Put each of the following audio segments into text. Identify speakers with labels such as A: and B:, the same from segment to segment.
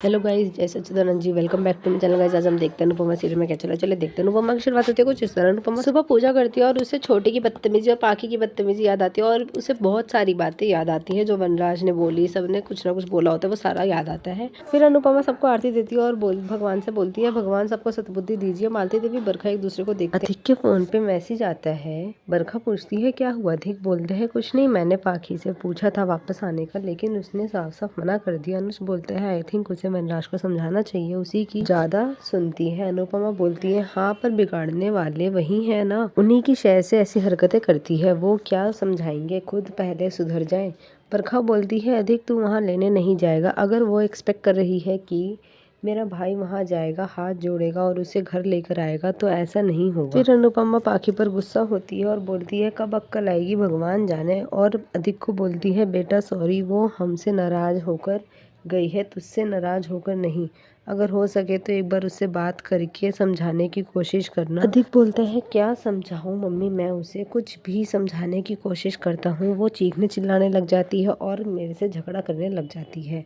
A: Hello guys, जय Sachchidanand ji. Welcome back to my channel guys. आज हम देखते हैं अनुपमा सीरियल में क्या चला। चले देखते हैं। अनुपमा की शुरुआत होती है कुछ इस तरह। अनुपमा सुबह पूजा करती है और उसे छोटी की बदतमीजी और पाखी की बदतमीजी याद आती है और उसे बहुत सारी बातें याद आती हैं जो वनराज ने बोली। सबने कुछ ना कुछ बोला होता है, वो सारा याद आता है। फिर अनुपमा सबको आरती देती है और भगवान से बोलती है, भगवान सबको सद्बुद्धि दीजिए। मालती देवी बरखा एक दूसरे को देखते हैं। अधिक के फोन पे मैसेज आता है। बरखा पूछती है क्या हुआ। अधिक बोलते हैं कुछ नहीं, मैंने पाखी से पूछा था वापस आने का, लेकिन उसने साफ साफ मना कर दिया। अनुज बोलते हैं आई थिंक उसे वनराज को समझाना चाहिए, उसी की ज्यादा सुनती है। अनुपमा बोलती है हाँ, पर बिगाड़ने वाले वही है ना, उन्हीं की शय से ऐसी हरकतें करती है। वो क्या समझाएंगे, खुद पहले सुधर जाए। बरखा बोलती है अधिक तू वहाँ लेने नहीं जाएगा। अगर वो एक्सपेक्ट कर रही है कि मेरा भाई वहाँ जाएगा, हाथ जोड़ेगा और उसे घर लेकर आएगा, तो ऐसा नहीं होगा। फिर अनुपमा पाखी पर गुस्सा होती है और बोलती है कब अक्कल आएगी भगवान जाने। और अधिक को बोलती है बेटा सॉरी, वो हमसे नाराज होकर गई है, तुझसे नाराज होकर नहीं। अगर हो सके तो एक बार उससे बात करके समझाने की कोशिश करना। अधिक बोलता है क्या समझाऊं मम्मी, मैं उसे कुछ भी समझाने की कोशिश करता हूँ, वो चीखने चिल्लाने लग जाती है और मेरे से झगड़ा करने लग जाती है।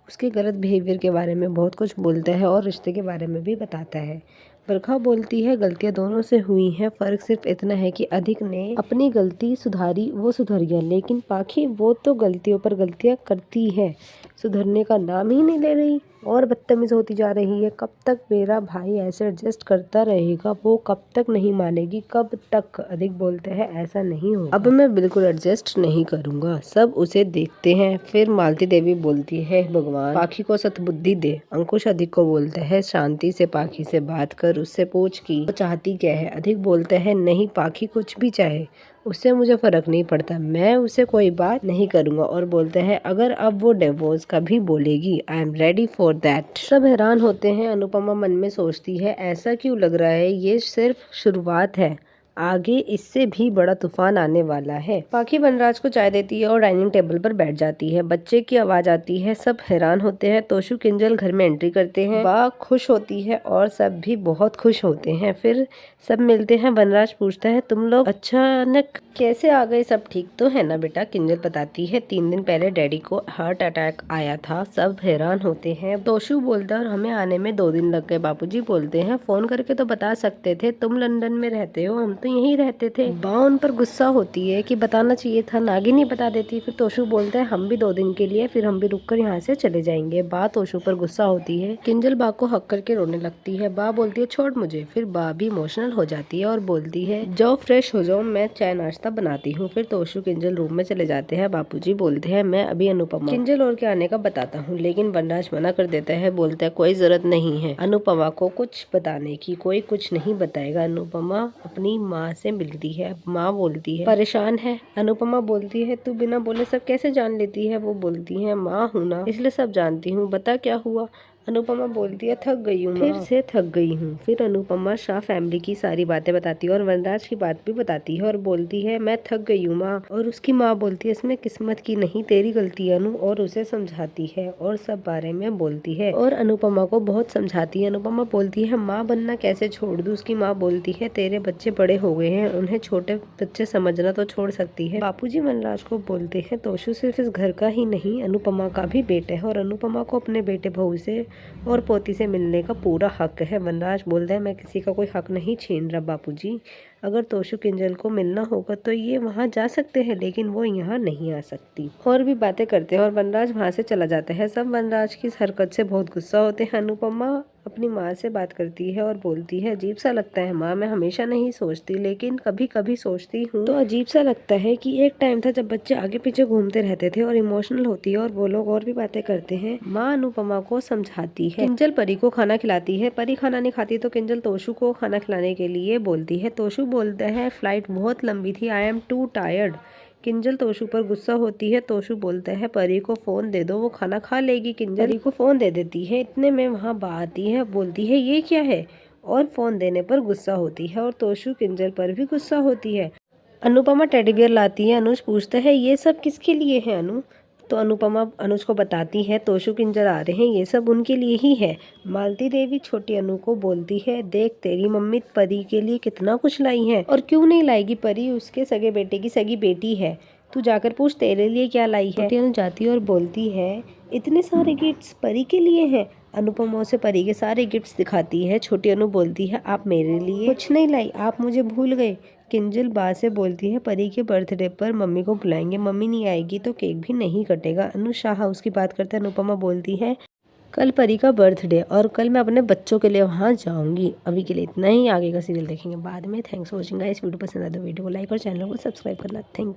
A: उसके गलत बिहेवियर के बारे में बहुत कुछ बोलता है और रिश्ते के बारे में भी बताता है। बरखा बोलती है गलतियां दोनों से हुई हैं, फर्क सिर्फ इतना है कि अधिक ने अपनी गलती सुधारी, वो सुधर गया, लेकिन पाखी वो तो गलतियों पर गलतियां करती है, सुधरने का नाम ही नहीं ले रही और बदतमीज होती जा रही है। कब तक मेरा भाई ऐसे एडजस्ट करता रहेगा, वो कब तक नहीं मानेगी, कब तक। अधिक बोलते हैं ऐसा नहीं होगा, अब मैं बिल्कुल एडजस्ट नहीं करूंगा। सब उसे देखते हैं। फिर मालती देवी बोलती है भगवान पाखी को सद्बुद्धि दे। अंकुश अधिक को बोलता है शांति से पाखी से बात कर, उससे पूछ कि वो चाहती क्या है। अधिक बोलते हैं नहीं, पाखी कुछ भी चाहे उससे मुझे फर्क नहीं पड़ता, मैं उसे कोई बात नहीं करूंगा। और बोलते हैं अगर अब वो डिवोर्स का भी बोलेगी I am ready for that. सब हैरान होते हैं। अनुपमा मन में सोचती है ऐसा क्यों लग रहा है, ये सिर्फ शुरुआत है, आगे इससे भी बड़ा तूफान आने वाला है। पाखी वनराज को चाय देती है और डाइनिंग टेबल पर बैठ जाती है। बच्चे की आवाज आती है, सब हैरान होते हैं। तोशु किंजल घर में एंट्री करते हैं। बा खुश होती है और सब भी बहुत खुश होते हैं। फिर सब मिलते हैं। वनराज पूछता है तुम लोग अचानक कैसे आ गए, सब ठीक तो है ना बेटा। किंजल बताती है 3 दिन पहले डैडी को हार्ट अटैक आया था। सब हैरान होते हैं। तोशु बोलता है और हमें आने में 2 दिन लग गए। बापूजी बोलते हैं फोन करके तो बता सकते थे, तुम लंदन में रहते हो, हम तो यहीं रहते थे। बा उन पर गुस्सा होती है कि बताना चाहिए था, नागिनी बता देती। फिर तोशु बोलता है हम भी 2 दिन के लिए, फिर हम भी रुककर यहाँ से चले जाएंगे। बा तोशु पर गुस्सा होती है। किंजल बा को हक करके रोने लगती है। बा बोलती है छोड़ मुझे। फिर बा भी इमोशनल हो जाती है और बोलती है जाओ फ्रेश हो जाओ, मैं चाय नाश्ता बनाती हूँ। फिर तोशु किंजल रूम में चले जाते हैं। बापूजी बोलते हैं मैं अभी अनुपमा किंजल और के आने का बताता हूँ, लेकिन वनराज मना कर देता है। बोलता है कोई जरूरत नहीं है अनुपमा को कुछ बताने की, कोई कुछ नहीं बताएगा। अनुपमा अपनी माँ से मिलती है। माँ बोलती है परेशान है। अनुपमा बोलती है तू बिना बोले सब कैसे जान लेती है। वो बोलती है माँ हूँ ना, इसलिए सब जानती हूँ, बता क्या हुआ। अनुपमा बोलती है थक गई हूँ, फिर से थक गई हूँ। फिर अनुपमा शाह फैमिली की सारी बातें बताती है और वनराज की बात भी बताती है और बोलती है मैं थक गई हूँ माँ। और उसकी माँ बोलती है इसमें किस्मत की नहीं तेरी गलती है अनु, और उसे समझाती है और सब बारे में बोलती है और अनुपमा को बहुत समझाती है। अनुपमा बोलती है माँ बनना कैसे छोड़ दूँ। उसकी माँ बोलती है तेरे बच्चे बड़े हो गए हैं, उन्हें छोटे बच्चे समझना तो छोड़ सकती है। बापूजी वनराज को बोलते हैं तोशु सिर्फ इस घर का ही नहीं, अनुपमा का भी बेटा है और अनुपमा को अपने बेटे बहू से और पोती से मिलने का पूरा हक है। वनराज बोलता है मैं किसी का कोई हक नहीं छीन रहा बापूजी, अगर तोशु किंजल को मिलना होगा तो ये वहाँ जा सकते हैं, लेकिन वो यहाँ नहीं आ सकती। और भी बातें करते हैं और वनराज वहाँ से चला जाता है। सब वनराज की इस हरकत से बहुत गुस्सा होते हैं। अनुपमा अपनी माँ से बात करती है और बोलती है अजीब सा लगता है माँ, मैं हमेशा नहीं सोचती लेकिन कभी कभी सोचती हूँ तो अजीब सा लगता है कि एक टाइम था जब बच्चे आगे पीछे घूमते रहते थे और इमोशनल होती है और वो लोग और भी बातें करते हैं। माँ अनुपमा को समझाती है। किंजल परी को खाना खिलाती है। परी खाना नहीं खाती तो किंजल तोशु को खाना खिलाने के लिए बोलती है। तोशु बोलता है फ्लाइट बहुत लंबी थी, I am to tired. Kinjal Toshu पर गुस्सा होती है। तोशु बोलता है परी को फोन दे दो, वो खाना खा लेगी। किंजल परी को फोन दे देती है। इतने में वहाँ बा आती है, बोलती है ये क्या है और फोन देने पर गुस्सा होती है और तोशु किंजल पर भी गुस्सा होती है। अनुपमा टेडी बियर लाती है। अनुज पूछता है ये सब किसके लिए है अनु, तो अनुपमा अनुज को बताती है तोशु किंजल आ रहे हैं, ये सब उनके लिए ही है। मालती देवी छोटी अनु को बोलती है देख तेरी मम्मी परी के लिए कितना कुछ लाई है, और क्यों नहीं लाएगी, परी उसके सगे बेटे की सगी बेटी है, तू जाकर पूछ तेरे लिए क्या लाई है। छोटी अनु जाती है और बोलती है इतने सारे गिफ्ट्स परी के लिए हैं, अनुपमा उसे परी के सारे गिफ्ट्स दिखाती है। छोटी अनु बोलती है आप मेरे लिए कुछ नहीं लाई, आप मुझे भूल गए। किंजल बा से बोलती है परी के बर्थडे पर मम्मी को बुलाएंगे, मम्मी नहीं आएगी तो केक भी नहीं कटेगा। अनु शाह हाउस की बात करते हैं। अनुपमा बोलती है कल परी का बर्थडे और कल मैं अपने बच्चों के लिए वहाँ जाऊँगी। अभी के लिए इतना ही, आगे का सीरियल देखेंगे बाद में। Thanks for watching guys. Video पसंद आए तो वीडियो को लाइक और चैनल को सब्सक्राइब करना। थैंक